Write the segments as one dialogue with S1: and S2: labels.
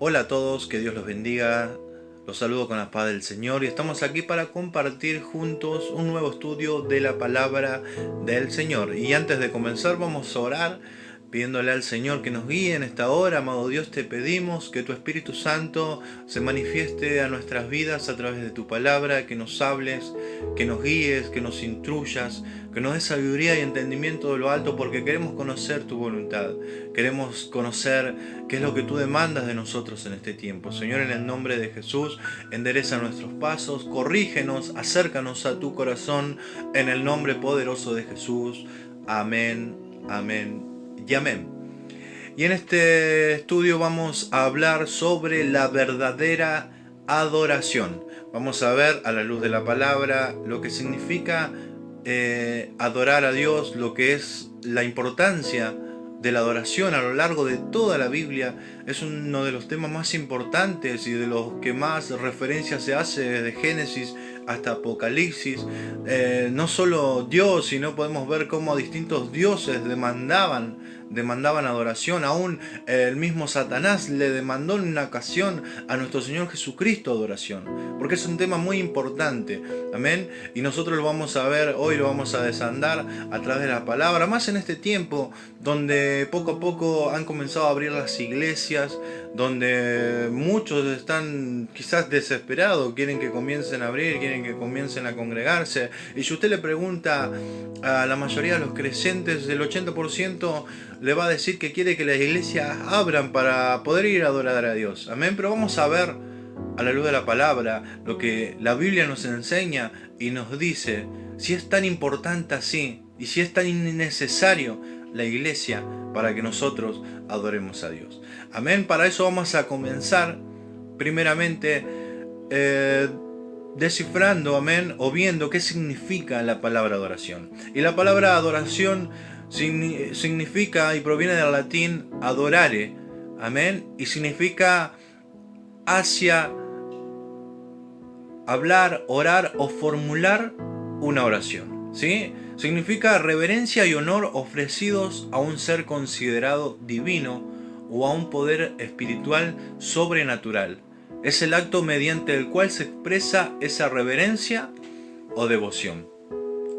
S1: Hola a todos, que Dios los bendiga. Los saludo con la paz del Señor y estamos aquí para compartir juntos un nuevo estudio de la palabra del Señor. Y antes de comenzar vamos a orar pidiéndole al Señor que nos guíe en esta hora. Amado Dios, te pedimos que tu Espíritu Santo se manifieste a nuestras vidas a través de tu palabra, que nos hables, que nos guíes, que nos instruyas, que nos des sabiduría y entendimiento de lo alto, porque queremos conocer tu voluntad. Queremos conocer qué es lo que tú demandas de nosotros en este tiempo. Señor, en el nombre de Jesús, endereza nuestros pasos, corrígenos, acércanos a tu corazón, en el nombre poderoso de Jesús. Amén, amén y amén. Y en este estudio vamos a hablar sobre la verdadera adoración. Vamos a ver a la luz de la palabra lo que significa adorar a Dios, lo que es la importancia de la adoración a lo largo de toda la Biblia. Es uno de los temas más importantes y de los que más referencia se hace desde Génesis hasta Apocalipsis. No solo Dios, sino podemos ver cómo distintos dioses demandaban adoración. Aún el mismo Satanás le demandó en una ocasión a nuestro Señor Jesucristo adoración, porque es un tema muy importante. Amén. Y nosotros lo vamos a ver hoy, lo vamos a desandar a través de la palabra, más en este tiempo donde poco a poco han comenzado a abrir las iglesias, donde muchos están quizás desesperados, quieren que comiencen a abrir, quieren que comiencen a congregarse. Y si usted le pregunta a la mayoría de los creyentes, el 80% le va a decir que quiere que las iglesias abran para poder ir a adorar a Dios. Amén. Pero vamos a ver a la luz de la palabra lo que la Biblia nos enseña y nos dice si es tan importante así y si es tan innecesario la iglesia para que nosotros adoremos a Dios. Amén. Para eso vamos a comenzar primeramente descifrando, amén, o viendo qué significa la palabra adoración. Y la palabra adoración significa y proviene del latín adorare, amén, y significa hacia hablar, orar o formular una oración, ¿sí? Significa reverencia y honor ofrecidos a un ser considerado divino o a un poder espiritual sobrenatural. Es el acto mediante el cual se expresa esa reverencia o devoción.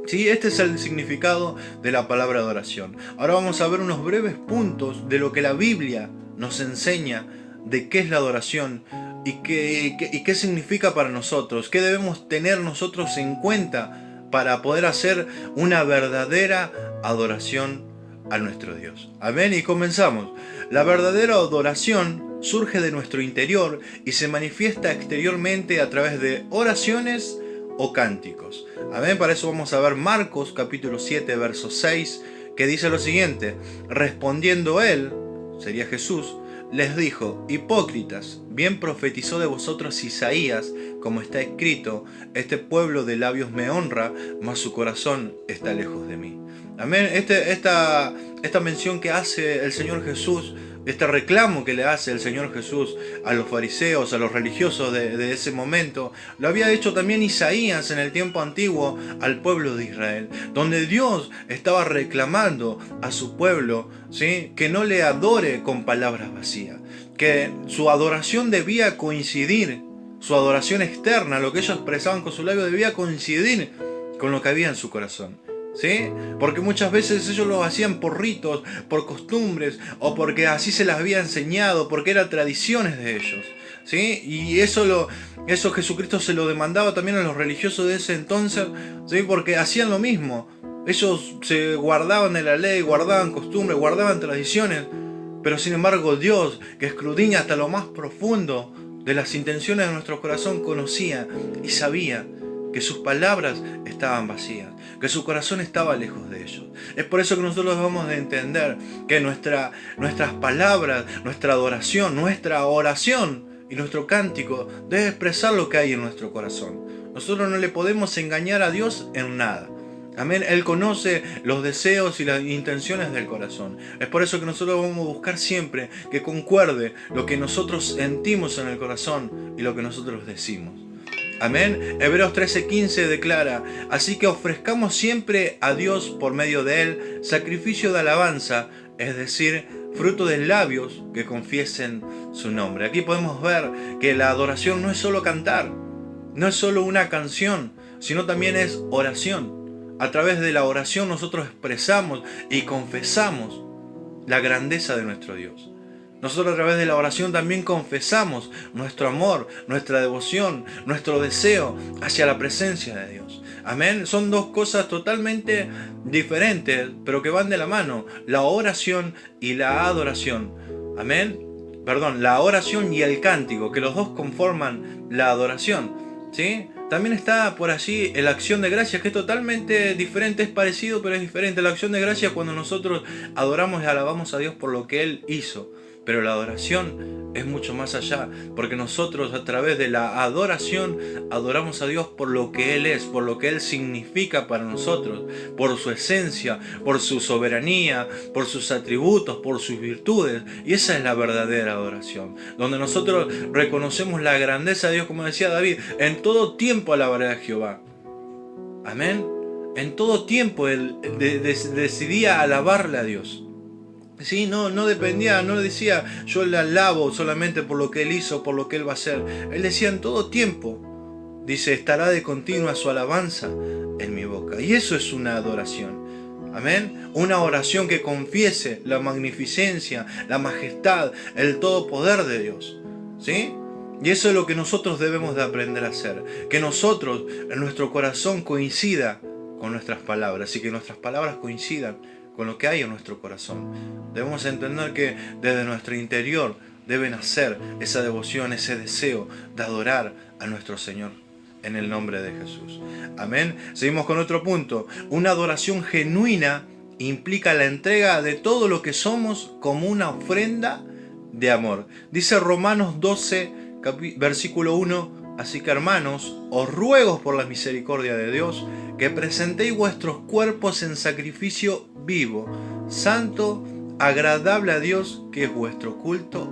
S1: Sí, este es el significado de la palabra adoración. Ahora vamos a ver unos breves puntos de lo que la Biblia nos enseña de qué es la adoración y qué significa para nosotros, qué debemos tener nosotros en cuenta para poder hacer una verdadera adoración a nuestro Dios. Amén. Y comenzamos. La verdadera adoración surge de nuestro interior y se manifiesta exteriormente a través de oraciones o cánticos. Amén. Para eso vamos a ver Marcos capítulo 7 verso 6, que dice lo siguiente: respondiendo él, sería Jesús, les dijo: hipócritas, bien profetizó de vosotros Isaías, como está escrito: este pueblo de labios me honra, mas su corazón está lejos de mí. Amén. Esta mención que hace el Señor Jesús, este reclamo que le hace el Señor Jesús a los fariseos, a los religiosos de ese momento, lo había hecho también Isaías en el tiempo antiguo al pueblo de Israel, donde Dios estaba reclamando a su pueblo, ¿sí?, que no le adore con palabras vacías, que su adoración debía coincidir, su adoración externa, lo que ellos expresaban con su labio, debía coincidir con lo que había en su corazón. ¿Sí? Porque muchas veces ellos lo hacían por ritos, por costumbres, o porque así se las había enseñado, porque eran tradiciones de ellos, ¿sí? Y eso Jesucristo se lo demandaba también a los religiosos de ese entonces, ¿sí? Porque hacían lo mismo. Ellos se guardaban de la ley, guardaban costumbres, guardaban tradiciones, pero sin embargo Dios, que escudriña hasta lo más profundo de las intenciones de nuestro corazón, conocía y sabía que sus palabras estaban vacías, que su corazón estaba lejos de ellos. Es por eso que nosotros debemos de entender que nuestras palabras, nuestra adoración, nuestra oración y nuestro cántico debe expresar lo que hay en nuestro corazón. Nosotros no le podemos engañar a Dios en nada. Amén. Él conoce los deseos y las intenciones del corazón. Es por eso que nosotros vamos a buscar siempre que concuerde lo que nosotros sentimos en el corazón y lo que nosotros decimos. Amén. Hebreos 13:15 declara: así que ofrezcamos siempre a Dios por medio de él sacrificio de alabanza, es decir, fruto de labios que confiesen su nombre. Aquí podemos ver que la adoración no es solo cantar, no es solo una canción, sino también es oración. A través de la oración nosotros expresamos y confesamos la grandeza de nuestro Dios. Nosotros a través de la oración también confesamos nuestro amor, nuestra devoción, nuestro deseo hacia la presencia de Dios. Amén. Son dos cosas totalmente diferentes, pero que van de la mano. La oración y la adoración. Amén. Perdón, la oración y el cántico, que los dos conforman la adoración. ¿Sí? También está por allí la acción de gracias, que es totalmente diferente, es parecido, pero es diferente. La acción de gracias cuando nosotros adoramos y alabamos a Dios por lo que Él hizo. Pero la adoración es mucho más allá, porque nosotros a través de la adoración adoramos a Dios por lo que Él es, por lo que Él significa para nosotros, por su esencia, por su soberanía, por sus atributos, por sus virtudes. Y esa es la verdadera adoración, donde nosotros reconocemos la grandeza de Dios, como decía David: en todo tiempo alabaré a Jehová. Amén. En todo tiempo él decidía alabarle a Dios. Sí, no dependía, no decía yo le alabo solamente por lo que Él hizo, por lo que Él va a hacer. Él decía en todo tiempo, dice, estará de continua su alabanza en mi boca. Y eso es una adoración. Amén. Una oración que confiese la magnificencia, la majestad, el todopoder de Dios. ¿Sí? Y eso es lo que nosotros debemos de aprender a hacer. Que nosotros, en nuestro corazón, coincida con nuestras palabras y que nuestras palabras coincidan con lo que hay en nuestro corazón. Debemos entender que desde nuestro interior debe nacer esa devoción, ese deseo de adorar a nuestro Señor en el nombre de Jesús. Amén. Seguimos con otro punto. Una adoración genuina implica la entrega de todo lo que somos como una ofrenda de amor. Dice Romanos 12, versículo 1. Así que, hermanos, os ruego por la misericordia de Dios que presentéis vuestros cuerpos en sacrificio vivo, santo, agradable a Dios, que es vuestro culto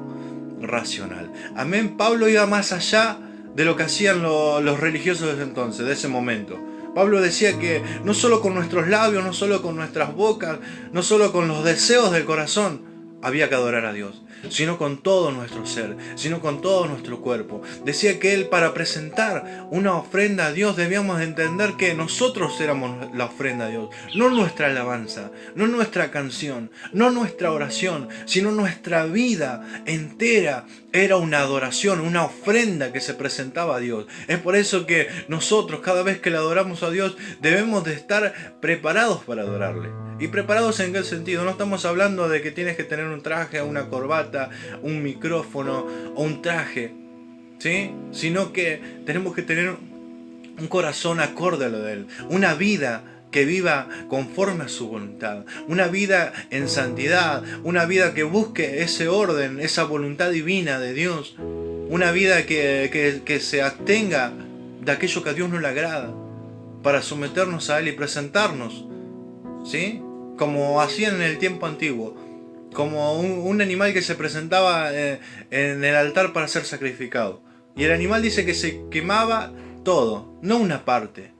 S1: racional. Amén. Pablo iba más allá de lo que hacían los religiosos de ese entonces, de ese momento. Pablo decía que no solo con nuestros labios, no solo con nuestras bocas, no solo con los deseos del corazón había que adorar a Dios, sino con todo nuestro ser, sino con todo nuestro cuerpo. Decía que Él, para presentar una ofrenda a Dios, debíamos entender que nosotros éramos la ofrenda a Dios, no nuestra alabanza, no nuestra canción, no nuestra oración, sino nuestra vida entera era una adoración, una ofrenda que se presentaba a Dios. Es por eso que nosotros, cada vez que le adoramos a Dios, debemos de estar preparados para adorarle. ¿Y preparados en qué sentido? No estamos hablando de que tienes que tener un traje, una corbata, un micrófono o un traje, ¿sí? Sino que tenemos que tener un corazón acorde a lo de Él, una vida que viva conforme a su voluntad, una vida en santidad, una vida que busque ese orden, esa voluntad divina de Dios, una vida que se abstenga de aquello que a Dios no le agrada, para someternos a Él y presentarnos, ¿sí? Como hacían en el tiempo antiguo, como un animal que se presentaba en el altar para ser sacrificado. Y el animal dice que se quemaba todo, no una parte,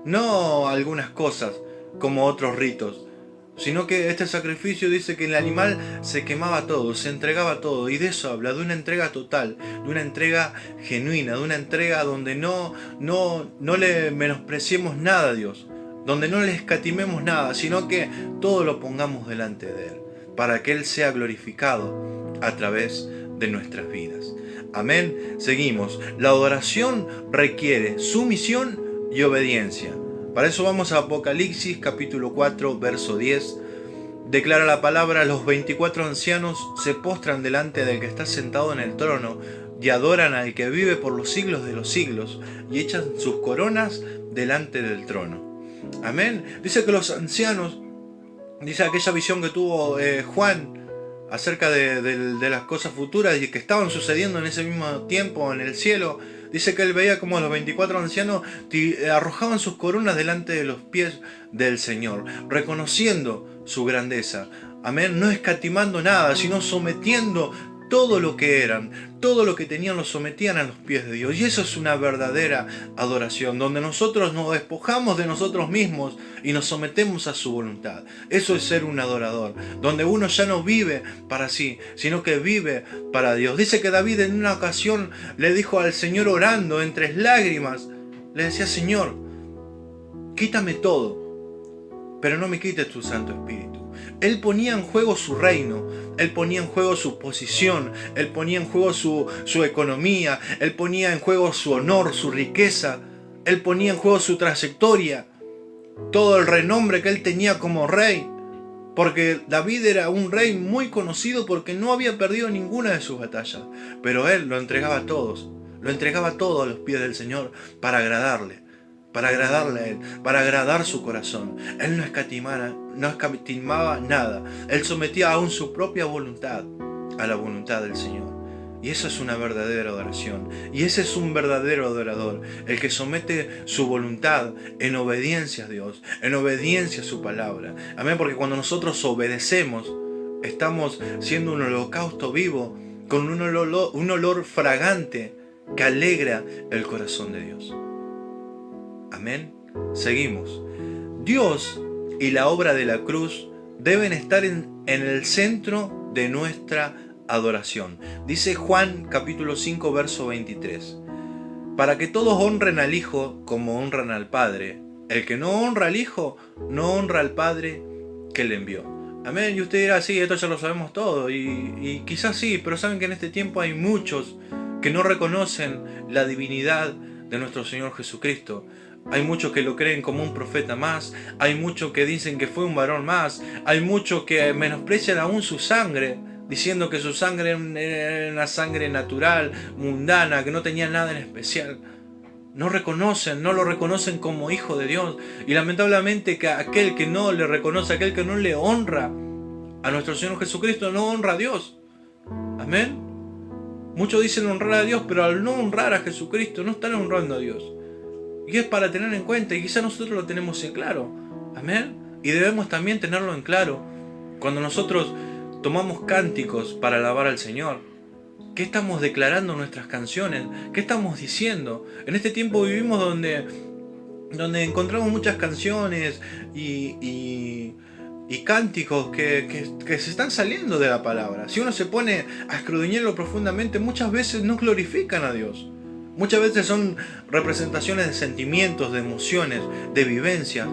S1: no algunas cosas como otros ritos, sino que este sacrificio dice que el animal se quemaba todo, se entregaba todo. Y de eso habla, de una entrega total, de una entrega genuina, de una entrega donde no le menospreciemos nada a Dios, donde no le escatimemos nada, sino que todo lo pongamos delante de Él, para que Él sea glorificado a través de nuestras vidas. Amén. Seguimos. La adoración requiere sumisión y obediencia. Para eso vamos a Apocalipsis capítulo 4, verso 10. Declara la palabra: los 24 ancianos se postran delante del que está sentado en el trono y adoran al que vive por los siglos de los siglos y echan sus coronas delante del trono. Amén. Dice que los ancianos, dice aquella visión que tuvo Juan acerca de las cosas futuras y que estaban sucediendo en ese mismo tiempo en el cielo. Dice que él veía como los 24 ancianos arrojaban sus coronas delante de los pies del Señor, reconociendo su grandeza. Amén. No escatimando nada, sino sometiendo todo lo que eran, todo lo que tenían lo sometían a los pies de Dios. Y eso es una verdadera adoración, donde nosotros nos despojamos de nosotros mismos y nos sometemos a su voluntad. Eso es ser un adorador, donde uno ya no vive para sí, sino que vive para Dios. Dice que David en una ocasión le dijo al Señor orando entre lágrimas, le decía: Señor, quítame todo, pero no me quites tu Santo Espíritu. Él ponía en juego su reino, él ponía en juego su posición, él ponía en juego su economía, él ponía en juego su honor, su riqueza, él ponía en juego su trayectoria, todo el renombre que él tenía como rey, porque David era un rey muy conocido porque no había perdido ninguna de sus batallas, pero él lo entregaba a todos, lo entregaba todo a los pies del Señor para agradarle a Él, para agradar su corazón. Él no escatimaba nada. Él sometía aún su propia voluntad a la voluntad del Señor. Y eso es una verdadera adoración. Y ese es un verdadero adorador, el que somete su voluntad en obediencia a Dios, en obediencia a su palabra. Amén, porque cuando nosotros obedecemos, estamos siendo un holocausto vivo con un olor fragante que alegra el corazón de Dios. Amén. Seguimos. Dios y la obra de la cruz deben estar en el centro de nuestra adoración. Dice Juan capítulo 5 verso 23. Para que todos honren al Hijo como honran al Padre. El que no honra al Hijo, no honra al Padre que le envió. Amén. Y usted dirá: sí, esto ya lo sabemos todo. Y quizás sí, pero saben que en este tiempo hay muchos que no reconocen la divinidad de nuestro Señor Jesucristo. Hay muchos que lo creen como un profeta más, hay muchos que dicen que fue un varón más, hay muchos que menosprecian aún su sangre, diciendo que su sangre era una sangre natural, mundana, que no tenía nada en especial. No lo reconocen como hijo de Dios. Y lamentablemente que aquel que no le reconoce, aquel que no le honra a nuestro Señor Jesucristo, no honra a Dios. Amén. Muchos dicen honrar a Dios, pero al no honrar a Jesucristo no están honrando a Dios. Y es para tener en cuenta, y quizá nosotros lo tenemos en claro. Amén. Y debemos también tenerlo en claro cuando nosotros tomamos cánticos para alabar al Señor. ¿Qué estamos declarando en nuestras canciones? ¿Qué estamos diciendo? En este tiempo vivimos donde encontramos muchas canciones y cánticos que se están saliendo de la palabra. Si uno se pone a escudriñarlo profundamente, muchas veces no glorifican a Dios. Muchas veces son representaciones de sentimientos, de emociones, de vivencias,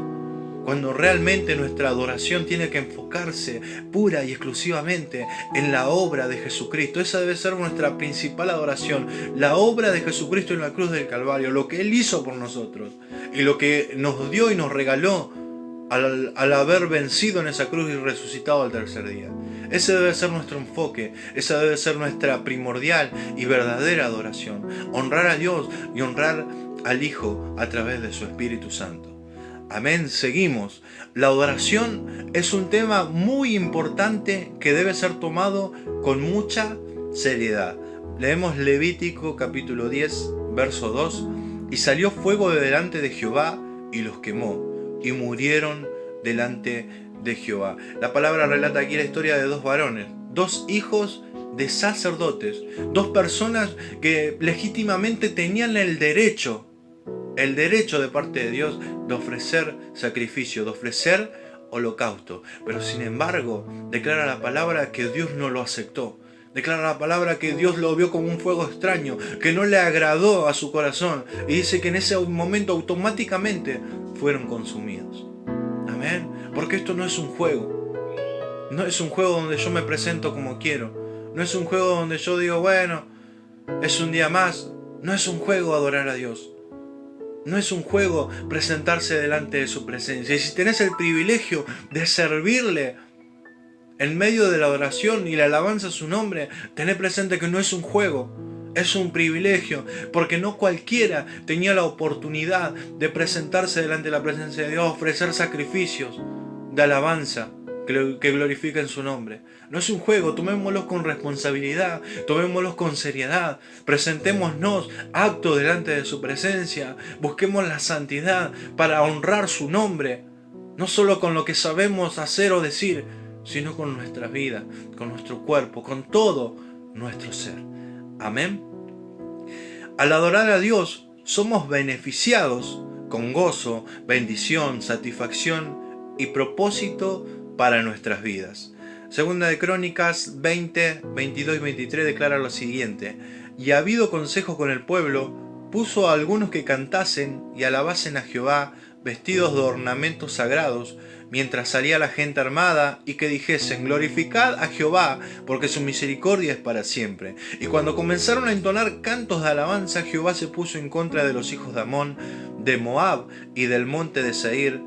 S1: cuando realmente nuestra adoración tiene que enfocarse pura y exclusivamente en la obra de Jesucristo. Esa debe ser nuestra principal adoración, la obra de Jesucristo en la cruz del Calvario, lo que Él hizo por nosotros y lo que nos dio y nos regaló al haber vencido en esa cruz y resucitado al tercer día. Ese debe ser nuestro enfoque, esa debe ser nuestra primordial y verdadera adoración. Honrar a Dios y honrar al Hijo a través de su Espíritu Santo. Amén, seguimos. La adoración es un tema muy importante que debe ser tomado con mucha seriedad. Leemos Levítico capítulo 10, verso 2. Y salió fuego de delante de Jehová y los quemó, y murieron delante de Jehová. La palabra relata aquí la historia de dos varones, dos hijos de sacerdotes, dos personas que legítimamente tenían el derecho de parte de Dios de ofrecer sacrificio, de ofrecer holocausto. Pero sin embargo, declara la palabra que Dios no lo aceptó. Declara la palabra que Dios lo vio como un fuego extraño, que no le agradó a su corazón. Y dice que en ese momento automáticamente fueron consumidos. Amén. Porque esto no es un juego. No es un juego donde yo me presento como quiero. No es un juego donde yo digo, bueno, es un día más. No es un juego adorar a Dios. No es un juego presentarse delante de su presencia. Y si tenés el privilegio de servirle en medio de la adoración y la alabanza a su nombre, tened presente que no es un juego, es un privilegio, porque no cualquiera tenía la oportunidad de presentarse delante de la presencia de Dios, ofrecer sacrificios de alabanza que glorifiquen su nombre. No es un juego, tomémoslo con responsabilidad, tomémoslo con seriedad, presentémonos actos delante de su presencia, busquemos la santidad para honrar su nombre, no solo con lo que sabemos hacer o decir, sino con nuestra vida, con nuestro cuerpo, con todo nuestro ser. Amén. Al adorar a Dios, somos beneficiados con gozo, bendición, satisfacción y propósito para nuestras vidas. Segunda de Crónicas 20, 22 y 23 declara lo siguiente: y habido consejo con el pueblo, puso a algunos que cantasen y alabasen a Jehová, vestidos de ornamentos sagrados, mientras salía la gente armada, y que dijesen: glorificad a Jehová, porque su misericordia es para siempre. Y cuando comenzaron a entonar cantos de alabanza, Jehová se puso en contra de los hijos de Amón, de Moab y del monte de Seir,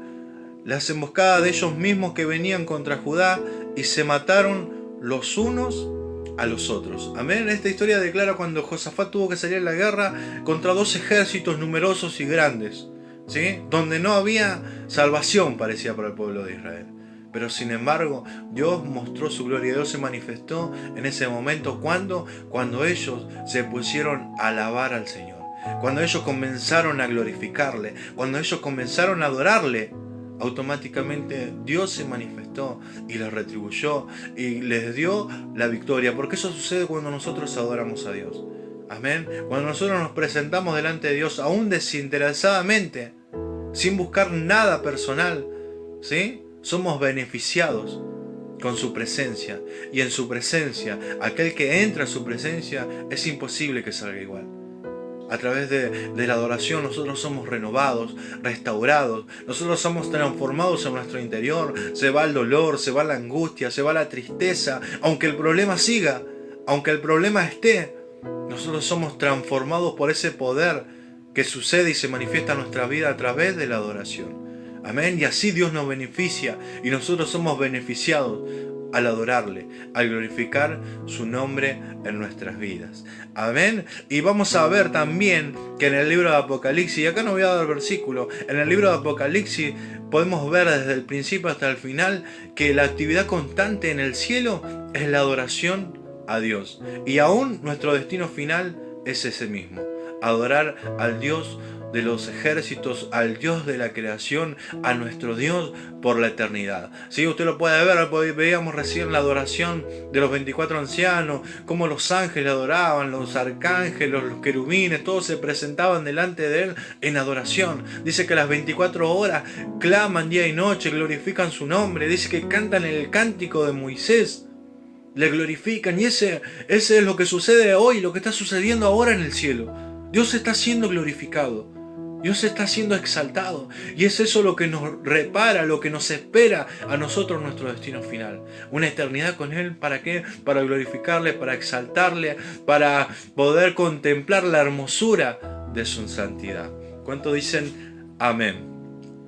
S1: las emboscadas de ellos mismos que venían contra Judá, y se mataron los unos a los otros. Amén. Esta historia declara cuando Josafat tuvo que salir a la guerra contra dos ejércitos numerosos y grandes, ¿sí? Donde no había salvación, parecía, para el pueblo de Israel. Pero sin embargo, Dios mostró su gloria. Dios se manifestó en ese momento. Cuando ellos se pusieron a alabar al Señor, cuando ellos comenzaron a glorificarle, cuando ellos comenzaron a adorarle, automáticamente Dios se manifestó y les retribuyó y les dio la victoria, porque eso sucede cuando nosotros adoramos a Dios. Amén. Cuando nosotros nos presentamos delante de Dios, aún desinteresadamente, sin buscar nada personal, ¿sí? Somos beneficiados con su presencia, y en su presencia, aquel que entra a su presencia, es imposible que salga igual. A través de la adoración nosotros somos renovados, restaurados, nosotros somos transformados en nuestro interior. Se va el dolor, se va la angustia, se va la tristeza. Aunque el problema siga, aunque el problema esté, nosotros somos transformados por ese poder que sucede y se manifiesta en nuestra vida a través de la adoración. Amén. Y así Dios nos beneficia y nosotros somos beneficiados al adorarle, al glorificar su nombre en nuestras vidas. Amén. Y vamos a ver también que en el libro de Apocalipsis, y acá no voy a dar versículo, en el libro de Apocalipsis podemos ver desde el principio hasta el final que la actividad constante en el cielo es la adoración a Dios. Y aún nuestro destino final es ese mismo: adorar al Dios de los ejércitos, al Dios de la creación, a nuestro Dios por la eternidad. Sí, usted lo puede ver, veíamos recién la adoración de los 24 ancianos, cómo los ángeles adoraban, los arcángeles, los querubines, todos se presentaban delante de él en adoración. Dice que las 24 horas claman día y noche, glorifican su nombre. Dice que cantan el cántico de Moisés, le glorifican, y ese es lo que sucede hoy, lo que está sucediendo ahora en el cielo. Dios está siendo glorificado, Dios está siendo exaltado, y es eso lo que nos repara, lo que nos espera a nosotros nuestro destino final. Una eternidad con Él. ¿Para qué? Para glorificarle, para exaltarle, para poder contemplar la hermosura de su santidad. ¿Cuánto dicen amén?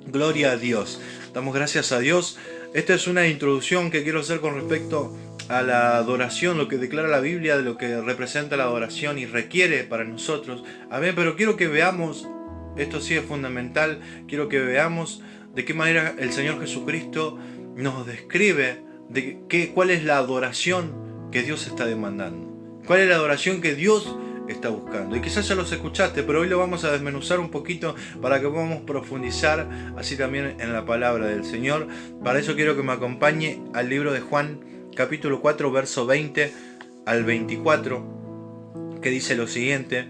S1: Gloria a Dios. Damos gracias a Dios. Esta es una introducción que quiero hacer con respecto a la adoración, lo que declara la Biblia de lo que representa la adoración y requiere para nosotros. Amén. Pero quiero que veamos, esto sí es fundamental, quiero que veamos de qué manera el Señor Jesucristo nos describe cuál es la adoración que Dios está demandando, cuál es la adoración que Dios está buscando. Y quizás ya los escuchaste, pero hoy lo vamos a desmenuzar un poquito para que podamos profundizar así también en la palabra del Señor. Para eso quiero que me acompañe al libro de Juan, capítulo 4, verso 20 al 24, que dice lo siguiente: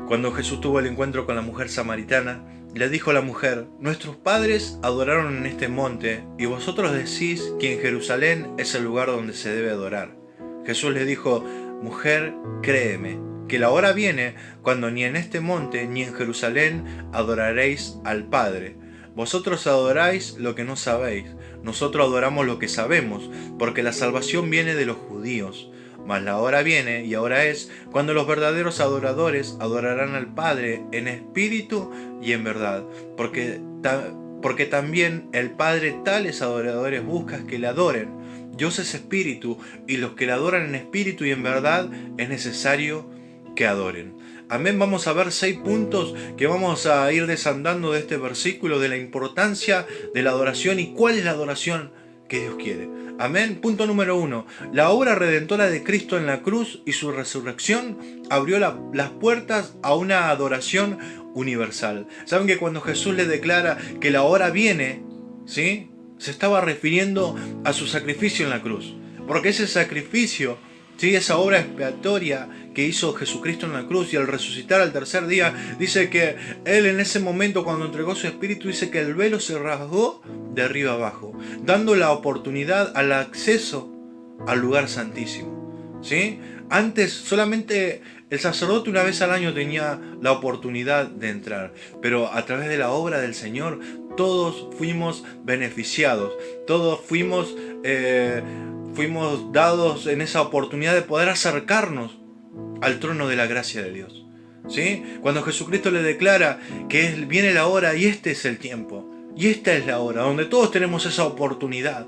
S1: cuando Jesús tuvo el encuentro con la mujer samaritana, le dijo a la mujer: nuestros padres adoraron en este monte, y vosotros decís que en Jerusalén es el lugar donde se debe adorar. Jesús le dijo: mujer, créeme, que la hora viene cuando ni en este monte ni en Jerusalén adoraréis al Padre. Vosotros adoráis lo que no sabéis, nosotros adoramos lo que sabemos, porque la salvación viene de los judíos. Mas la hora viene, y ahora es, cuando los verdaderos adoradores adorarán al Padre en espíritu y en verdad, porque también el Padre tales adoradores busca que le adoren. Dios es espíritu, y los que le adoran en espíritu y en verdad es necesario que adoren. Amén. Vamos a ver 6 puntos que vamos a ir desandando de este versículo, de la importancia de la adoración y cuál es la adoración que Dios quiere. Amén. Punto número 1. La obra redentora de Cristo en la cruz y su resurrección abrió las puertas a una adoración universal. Saben que cuando Jesús le declara que la hora viene, ¿sí?, se estaba refiriendo a su sacrificio en la cruz. Porque ese sacrificio, ¿sí? Esa obra expiatoria que hizo Jesucristo en la cruz, y al resucitar al tercer día, dice que Él en ese momento, cuando entregó su espíritu, dice que el velo se rasgó de arriba abajo, dando la oportunidad al acceso al lugar santísimo, ¿sí? Antes solamente el sacerdote una vez al año tenía la oportunidad de entrar, pero a través de la obra del Señor todos fuimos beneficiados, todos fuimos dados en esa oportunidad de poder acercarnos al trono de la gracia de Dios, ¿sí? Cuando Jesucristo le declara que viene la hora y este es el tiempo, y esta es la hora, donde todos tenemos esa oportunidad,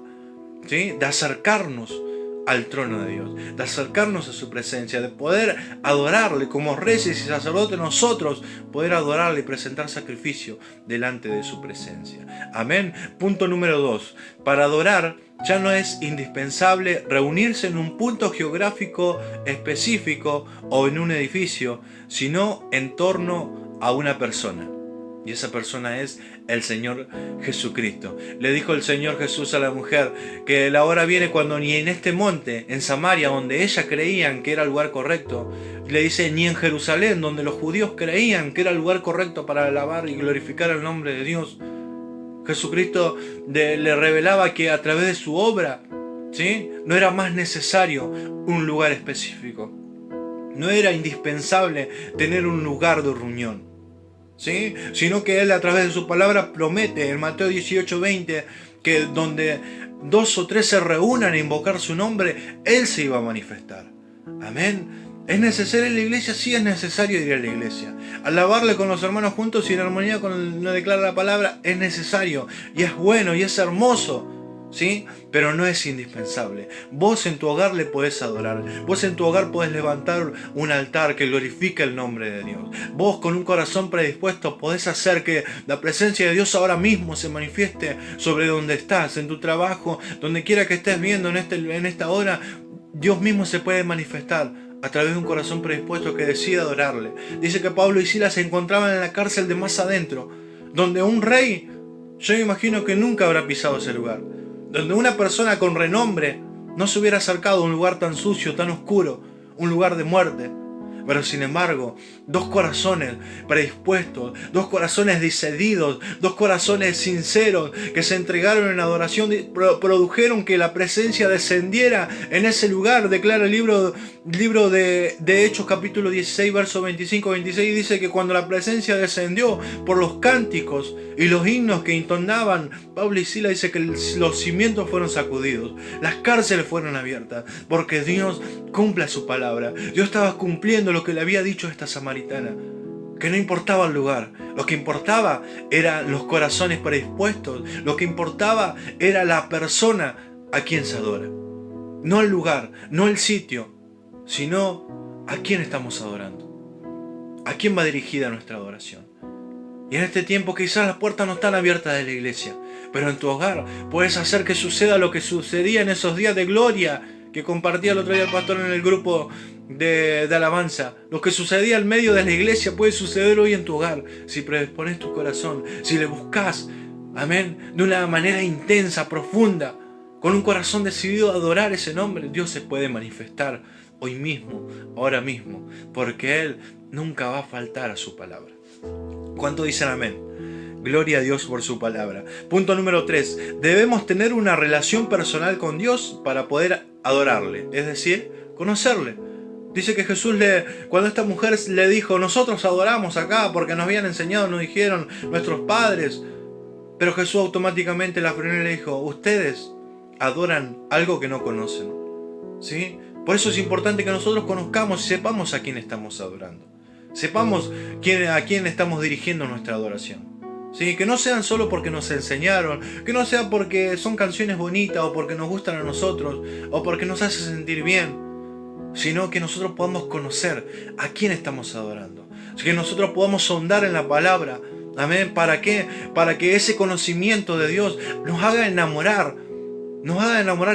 S1: ¿sí? De acercarnos al trono de Dios, de acercarnos a su presencia, de poder adorarle como reyes y sacerdotes, nosotros poder adorarle y presentar sacrificio delante de su presencia. Amén. Punto número 2. Para adorar ya no es indispensable reunirse en un punto geográfico específico o en un edificio, sino en torno a una persona. Y esa persona es el Señor Jesucristo. Le dijo el Señor Jesús a la mujer que la hora viene cuando ni en este monte, en Samaria, donde ella creían que era el lugar correcto, le dice, ni en Jerusalén, donde los judíos creían que era el lugar correcto para alabar y glorificar el nombre de Dios. Jesucristo le revelaba que a través de su obra, ¿sí?, no era más necesario un lugar específico. No era indispensable tener un lugar de reunión, ¿sí?, sino que Él a través de su palabra promete en Mateo 18:20 que donde 2 o 3 se reúnan a invocar su nombre, Él se iba a manifestar. Amén. ¿Es necesario ir a la iglesia? Sí, es necesario ir a la iglesia. Alabarle con los hermanos juntos y en armonía con lo declara la palabra es necesario. Y es bueno y es hermoso, ¿sí? Pero no es indispensable. Vos en tu hogar le podés adorar. Vos en tu hogar podés levantar un altar que glorifique el nombre de Dios. Vos con un corazón predispuesto podés hacer que la presencia de Dios ahora mismo se manifieste sobre donde estás, en tu trabajo, donde quiera que estés viendo en esta hora. Dios mismo se puede manifestar a través de un corazón predispuesto que decida adorarle. Dice que Pablo y Silas se encontraban en la cárcel de más adentro, donde un rey, yo me imagino que nunca habrá pisado ese lugar, donde una persona con renombre no se hubiera acercado a un lugar tan sucio, tan oscuro, un lugar de muerte. Pero sin embargo, 2 corazones predispuestos, 2 corazones decididos, 2 corazones sinceros que se entregaron en adoración, produjeron que la presencia descendiera en ese lugar. Declara el libro de Hechos capítulo 16, verso 25-26, y dice que cuando la presencia descendió por los cánticos y los himnos que entonaban Pablo y Silas, dice que los cimientos fueron sacudidos, las cárceles fueron abiertas, porque Dios cumple su palabra. Dios estaba cumpliendo lo que le había dicho a esta samaritana, que no importaba el lugar, lo que importaba eran los corazones predispuestos, lo que importaba era la persona a quien se adora. No el lugar, no el sitio, sino a quién estamos adorando, a quién va dirigida nuestra adoración. Y en este tiempo quizás las puertas no están abiertas de la iglesia, pero en tu hogar puedes hacer que suceda lo que sucedía en esos días de gloria que compartía el otro día el pastor en el grupo de alabanza. Lo que sucedía en medio de la iglesia puede suceder hoy en tu hogar, si predispones tu corazón, si le buscas, amén, de una manera intensa, profunda, con un corazón decidido a adorar ese nombre. Dios se puede manifestar hoy mismo, ahora mismo, porque Él nunca va a faltar a su palabra. ¿Cuánto dicen amén? Gloria a Dios por su palabra. Punto número 3. Debemos tener una relación personal con Dios para poder adorarle, es decir, conocerle. Dice que Jesús cuando esta mujer le dijo, nosotros adoramos acá porque nos habían enseñado, nos dijeron nuestros padres, pero Jesús automáticamente la frenó y le dijo, ustedes adoran algo que no conocen, ¿sí? Por eso es importante que nosotros conozcamos y sepamos a quién estamos adorando, sepamos a quién estamos dirigiendo nuestra adoración. ¿Sí? Que no sean solo porque nos enseñaron, que no sea porque son canciones bonitas o porque nos gustan a nosotros o porque nos hace sentir bien, sino que nosotros podamos conocer a quién estamos adorando, que nosotros podamos sondar en la palabra. Amén. ¿Para qué? Para que ese conocimiento de Dios nos haga enamorar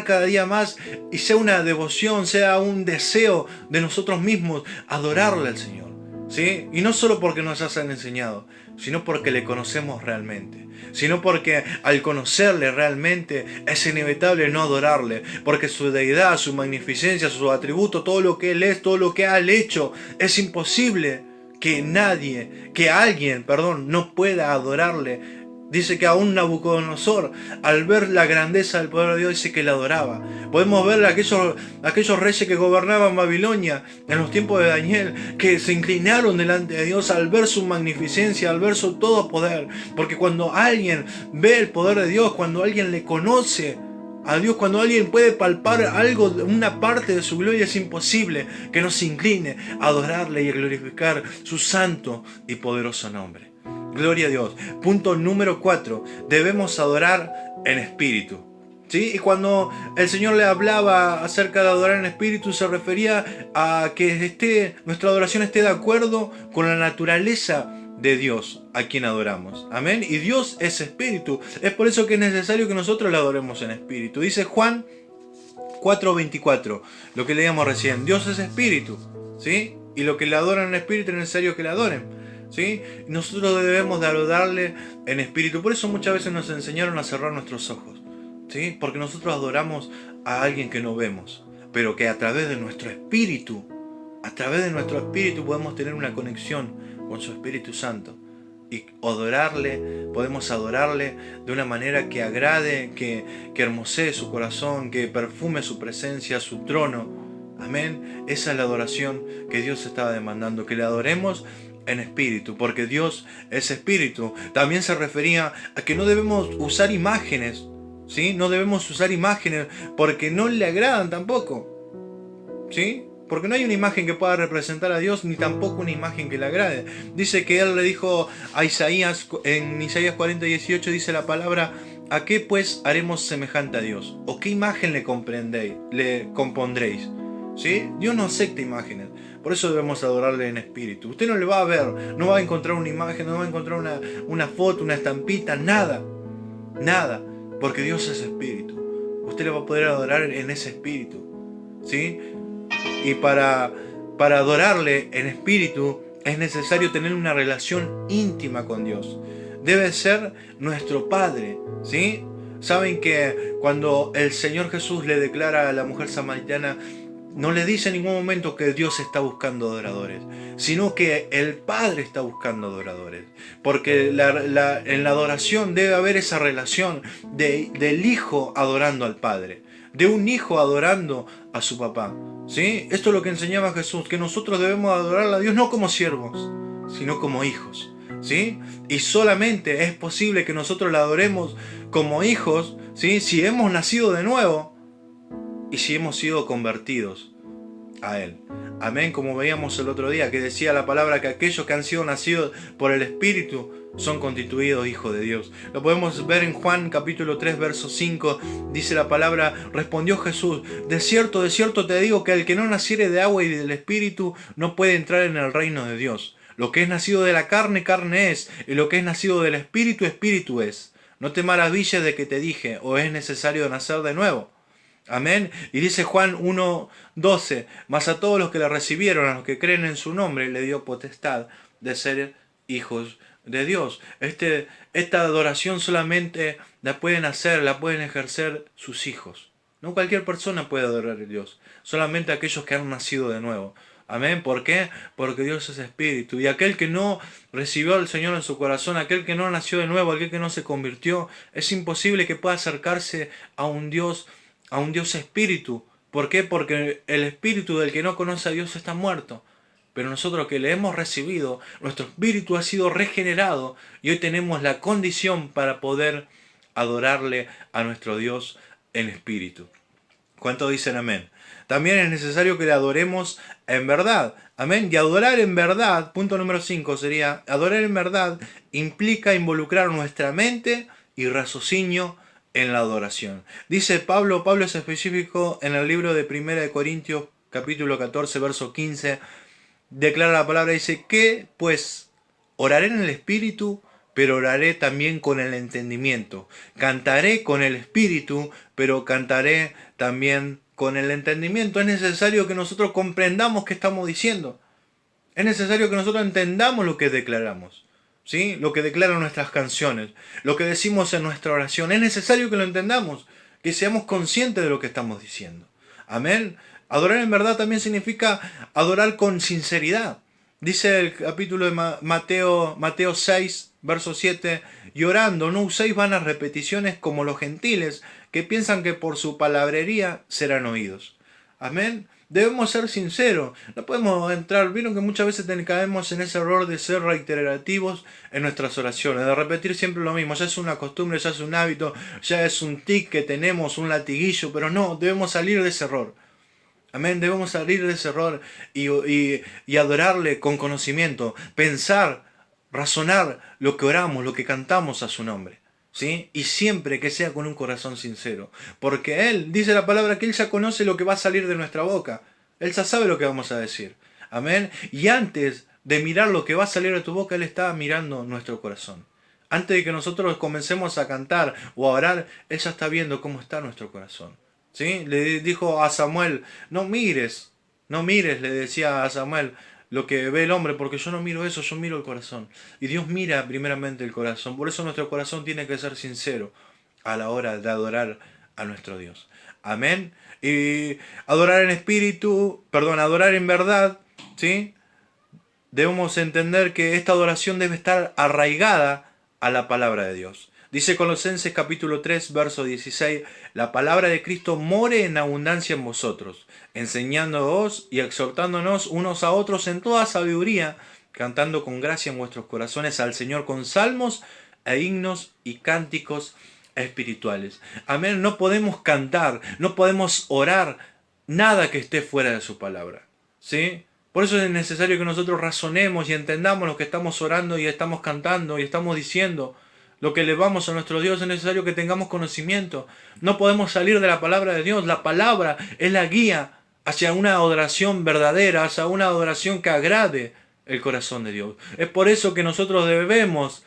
S1: cada día más y sea una devoción, sea un deseo de nosotros mismos adorarle al Señor. ¿sí? Y no solo porque nos hayan enseñado, sino porque le conocemos realmente. Sino porque al conocerle realmente es inevitable no adorarle, porque su deidad, su magnificencia, su atributo, todo lo que él es, todo lo que ha hecho, es imposible que alguien, no pueda adorarle. Dice que aún Nabucodonosor, al ver la grandeza del poder de Dios, dice que le adoraba. Podemos ver a aquellos reyes que gobernaban Babilonia en los tiempos de Daniel, que se inclinaron delante de Dios al ver su magnificencia, al ver su todo poder. Porque cuando alguien ve el poder de Dios, cuando alguien le conoce a Dios, cuando alguien puede palpar algo, una parte de su gloria, es imposible que no se incline a adorarle y a glorificar su santo y poderoso nombre. Gloria a Dios. Punto número 4. Debemos adorar en espíritu. ¿Sí? Y cuando el Señor le hablaba acerca de adorar en espíritu, se refería a que nuestra adoración esté de acuerdo con la naturaleza de Dios a quien adoramos. Amén. Y Dios es espíritu. Es por eso que es necesario que nosotros le adoremos en espíritu. Dice Juan 4:24, lo que leíamos recién. Dios es espíritu, ¿sí? Y lo que le adoran en espíritu es necesario que le adoren, ¿sí? Nosotros debemos de adorarle en espíritu. Por eso muchas veces nos enseñaron a cerrar nuestros ojos, ¿sí? Porque nosotros adoramos a alguien que no vemos, pero que a través de nuestro espíritu podemos tener una conexión con su Espíritu Santo. Y podemos adorarle de una manera que agrade, que hermosee su corazón, que perfume su presencia, su trono. Amén. Esa es la adoración que Dios estaba demandando, que le adoremos en espíritu, porque Dios es espíritu. También se refería a que no debemos usar imágenes, ¿sí? No debemos usar imágenes porque no le agradan tampoco, ¿sí? Porque no hay una imagen que pueda representar a Dios, ni tampoco una imagen que le agrade. Dice que él le dijo a Isaías, en Isaías 40:18 dice la palabra: ¿a qué pues haremos semejante a Dios? ¿O qué imagen le compondréis? ¿Sí? Dios no acepta imágenes. Por eso debemos adorarle en espíritu. Usted no le va a ver, no va a encontrar una imagen, no va a encontrar una foto, una estampita, nada. Nada. Porque Dios es espíritu. Usted le va a poder adorar en ese espíritu, ¿sí? Y para adorarle en espíritu es necesario tener una relación íntima con Dios. Debe ser nuestro Padre, ¿sí? Saben que cuando el Señor Jesús le declara a la mujer samaritana, no le dice en ningún momento que Dios está buscando adoradores, sino que el Padre está buscando adoradores. Porque en la adoración debe haber esa relación del Hijo adorando al Padre, de un hijo adorando a su papá, ¿sí? Esto es lo que enseñaba Jesús, que nosotros debemos adorar a Dios no como siervos, sino como hijos, ¿sí? Y solamente es posible que nosotros la adoremos como hijos, ¿sí? Si hemos nacido de nuevo y si hemos sido convertidos a Él. Amén, como veíamos el otro día, que decía la palabra que aquellos que han sido nacidos por el Espíritu son constituidos hijos de Dios. Lo podemos ver en Juan capítulo 3, verso 5, dice la palabra: respondió Jesús: de cierto te digo que el que no naciere de agua y del Espíritu no puede entrar en el reino de Dios. Lo que es nacido de la carne, carne es, y lo que es nacido del Espíritu, Espíritu es. No te maravilles de que te dije, o es necesario nacer de nuevo. Amén. Y dice Juan 1:12, mas a todos los que le recibieron, a los que creen en su nombre, le dio potestad de ser hijos de Dios. Esta adoración solamente la pueden ejercer sus hijos. No cualquier persona puede adorar a Dios, solamente aquellos que han nacido de nuevo. Amén. ¿Por qué? Porque Dios es espíritu. Y aquel que no recibió al Señor en su corazón, aquel que no nació de nuevo, aquel que no se convirtió, es imposible que pueda acercarse a un Dios espíritu. ¿Por qué? Porque el espíritu del que no conoce a Dios está muerto. Pero nosotros que le hemos recibido, nuestro espíritu ha sido regenerado y hoy tenemos la condición para poder adorarle a nuestro Dios en espíritu. ¿Cuántos dicen amén? También es necesario que le adoremos en verdad. Amén. Y adorar en verdad, punto número 5 sería: adorar en verdad implica involucrar nuestra mente y raciocinio en la adoración. Dice Pablo es específico en el libro de 1 de Corintios capítulo 14 verso 15, declara la palabra, dice: que pues oraré en el espíritu, pero oraré también con el entendimiento. Cantaré con el espíritu, pero cantaré también con el entendimiento. Es necesario que nosotros comprendamos qué estamos diciendo. Es necesario que nosotros entendamos lo que declaramos, ¿sí? Lo que declaran nuestras canciones, lo que decimos en nuestra oración. Es necesario que lo entendamos, que seamos conscientes de lo que estamos diciendo. Amén. Adorar en verdad también significa adorar con sinceridad. Dice el capítulo de Mateo 6, verso 7, y orando, no uséis vanas repeticiones como los gentiles, que piensan que por su palabrería serán oídos. Amén. Debemos ser sinceros. No podemos entrar. Vieron que muchas veces caemos en ese error de ser reiterativos en nuestras oraciones, de repetir siempre lo mismo. Ya es una costumbre, ya es un hábito, ya es un tic que tenemos, un latiguillo, pero no, debemos salir de ese error. Amén, debemos salir de ese error y adorarle con conocimiento, pensar, razonar lo que oramos, lo que cantamos a su nombre. ¿Sí? Y siempre que sea con un corazón sincero. Porque Él, dice la palabra, que Él ya conoce lo que va a salir de nuestra boca. Él ya sabe lo que vamos a decir. Amén. Y antes de mirar lo que va a salir de tu boca, Él está mirando nuestro corazón. Antes de que nosotros comencemos a cantar o a orar, Él ya está viendo cómo está nuestro corazón. ¿Sí? Le dijo a Samuel, no mires, no mires, le decía a Samuel, lo que ve el hombre, porque yo no miro eso, yo miro el corazón. Y Dios mira primeramente el corazón. Por eso nuestro corazón tiene que ser sincero a la hora de adorar a nuestro Dios. Amén. Y adorar en espíritu, perdón, adorar en verdad, ¿sí? Debemos entender que esta adoración debe estar arraigada a la palabra de Dios. Dice Colosenses capítulo 3, verso 16, la palabra de Cristo more en abundancia en vosotros, enseñándoos y exhortándonos unos a otros en toda sabiduría, cantando con gracia en vuestros corazones al Señor con salmos e himnos y cánticos espirituales. Amén, no podemos cantar, no podemos orar nada que esté fuera de su palabra. ¿Sí? Por eso es necesario que nosotros razonemos y entendamos lo que estamos orando y estamos cantando y estamos diciendo. Lo que elevamos a nuestro Dios es necesario que tengamos conocimiento. No podemos salir de la palabra de Dios. La palabra es la guía hacia una adoración verdadera, hacia una adoración que agrade el corazón de Dios. Es por eso que nosotros debemos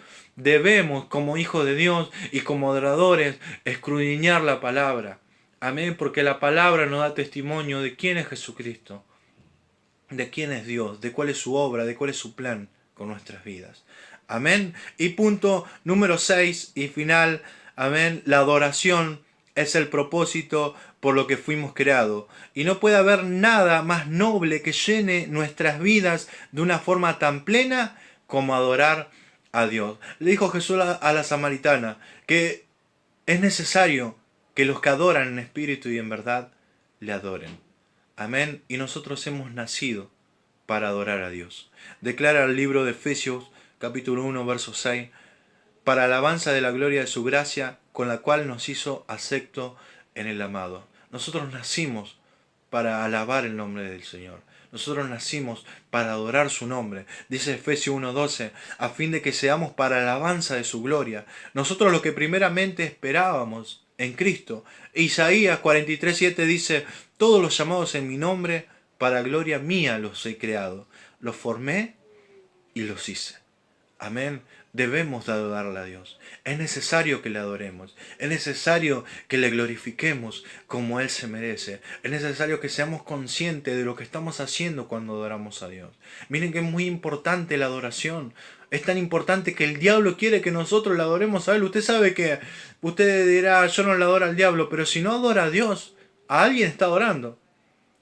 S1: como hijos de Dios y como adoradores escudriñar la palabra. Amén, porque la palabra nos da testimonio de quién es Jesucristo, de quién es Dios, de cuál es su obra, de cuál es su plan con nuestras vidas. Amén. Y punto número 6 y final. Amén. La adoración es el propósito por lo que fuimos creados. Y no puede haber nada más noble que llene nuestras vidas de una forma tan plena como adorar a Dios. Le dijo Jesús a la samaritana que es necesario que los que adoran en espíritu y en verdad le adoren. Amén. Y nosotros hemos nacido para adorar a Dios. Declara el libro de Efesios, capítulo 1, verso 6, para alabanza de la gloria de su gracia, con la cual nos hizo acepto en el amado. Nosotros nacimos para alabar el nombre del Señor. Nosotros nacimos para adorar su nombre. Dice Efesios 1:12, a fin de que seamos para alabanza de su gloria. Nosotros lo que primeramente esperábamos en Cristo. Isaías 43:7 dice, todos los llamados en mi nombre, para gloria mía los he creado. Los formé y los hice. Amén. Debemos de adorarle a Dios. Es necesario que le adoremos. Es necesario que le glorifiquemos como Él se merece. Es necesario que seamos conscientes de lo que estamos haciendo cuando adoramos a Dios. Miren que es muy importante la adoración. Es tan importante que el diablo quiere que nosotros le adoremos a Él. Usted sabe que usted dirá, yo no le adoro al diablo, pero si no adora a Dios, a alguien está adorando.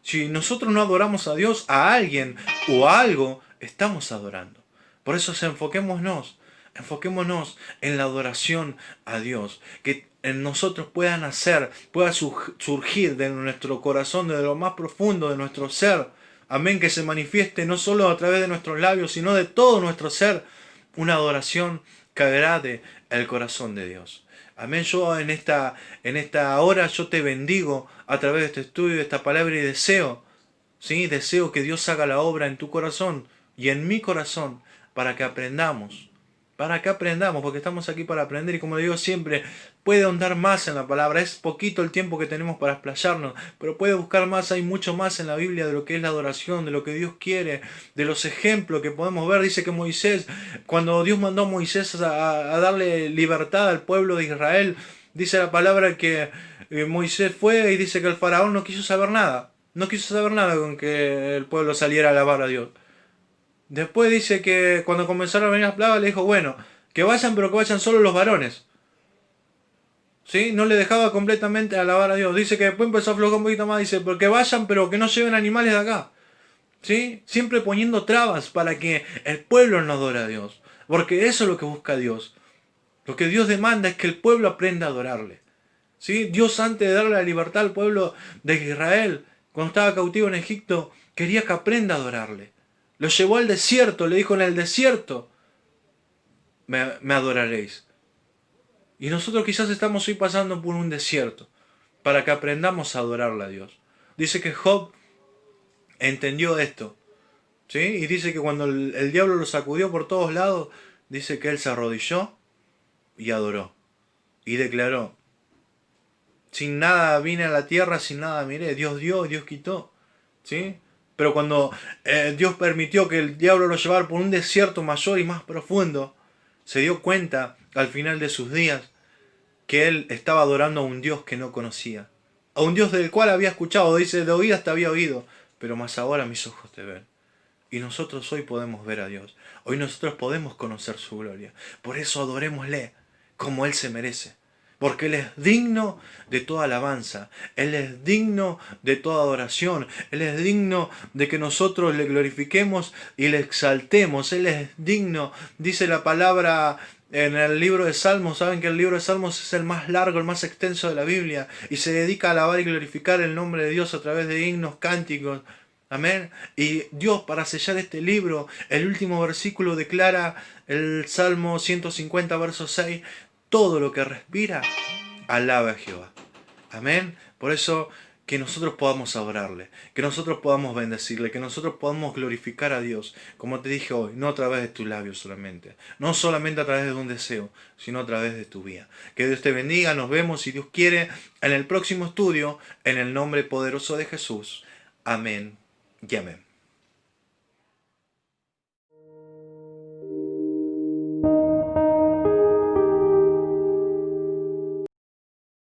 S1: Si nosotros no adoramos a Dios, a alguien o a algo, estamos adorando. Por eso enfoquémonos en la adoración a Dios, que en nosotros pueda nacer, pueda surgir de nuestro corazón, de lo más profundo de nuestro ser. Amén, que se manifieste no solo a través de nuestros labios, sino de todo nuestro ser, una adoración que agrade el corazón de Dios. Amén, yo en esta hora yo te bendigo a través de este estudio, de esta palabra y deseo, ¿sí? Deseo que Dios haga la obra en tu corazón y en mi corazón para que aprendamos, porque estamos aquí para aprender y como digo siempre, puede ahondar más en la palabra, es poquito el tiempo que tenemos para explayarnos, pero puede buscar más, hay mucho más en la Biblia de lo que es la adoración, de lo que Dios quiere, de los ejemplos que podemos ver. Dice que Moisés, cuando Dios mandó a Moisés a darle libertad al pueblo de Israel, dice la palabra que Moisés fue y dice que el faraón no quiso saber nada con que el pueblo saliera a alabar a Dios. Después dice que cuando comenzaron a venir las plagas, le dijo, bueno, que vayan, pero que vayan solo los varones. ¿Sí? No le dejaba completamente alabar a Dios. Dice que después empezó a aflojar un poquito más. Dice, porque vayan, pero que no lleven animales de acá. ¿Sí? Siempre poniendo trabas para que el pueblo no adore a Dios. Porque eso es lo que busca Dios. Lo que Dios demanda es que el pueblo aprenda a adorarle. ¿Sí? Dios, antes de darle la libertad al pueblo de Israel, cuando estaba cautivo en Egipto, quería que aprenda a adorarle. Lo llevó al desierto, le dijo, en el desierto me adoraréis. Y nosotros quizás estamos hoy pasando por un desierto, para que aprendamos a adorarle a Dios. Dice que Job entendió esto, ¿sí? Y dice que cuando el diablo lo sacudió por todos lados, dice que él se arrodilló y adoró. Y declaró, sin nada vine a la tierra, sin nada miré. Dios dio, Dios quitó, ¿sí? Pero cuando Dios permitió que el diablo lo llevara por un desierto mayor y más profundo, se dio cuenta al final de sus días que él estaba adorando a un Dios que no conocía. A un Dios del cual había escuchado, dice, de oídas te había oído, pero más ahora mis ojos te ven. Y nosotros hoy podemos ver a Dios. Hoy nosotros podemos conocer su gloria. Por eso adorémosle como Él se merece. Porque Él es digno de toda alabanza. Él es digno de toda adoración. Él es digno de que nosotros le glorifiquemos y le exaltemos. Él es digno, dice la palabra en el libro de Salmos. Saben que el libro de Salmos es el más largo, el más extenso de la Biblia. Y se dedica a alabar y glorificar el nombre de Dios a través de himnos, cánticos. Amén. Y Dios, para sellar este libro, el último versículo declara, el Salmo 150, verso 6, todo lo que respira, alaba a Jehová. Amén. Por eso que nosotros podamos adorarle, que nosotros podamos bendecirle, que nosotros podamos glorificar a Dios, como te dije hoy, no a través de tus labios solamente, no solamente a través de un deseo, sino a través de tu vida. Que Dios te bendiga, nos vemos si Dios quiere en el próximo estudio, en el nombre poderoso de Jesús. Amén y amén.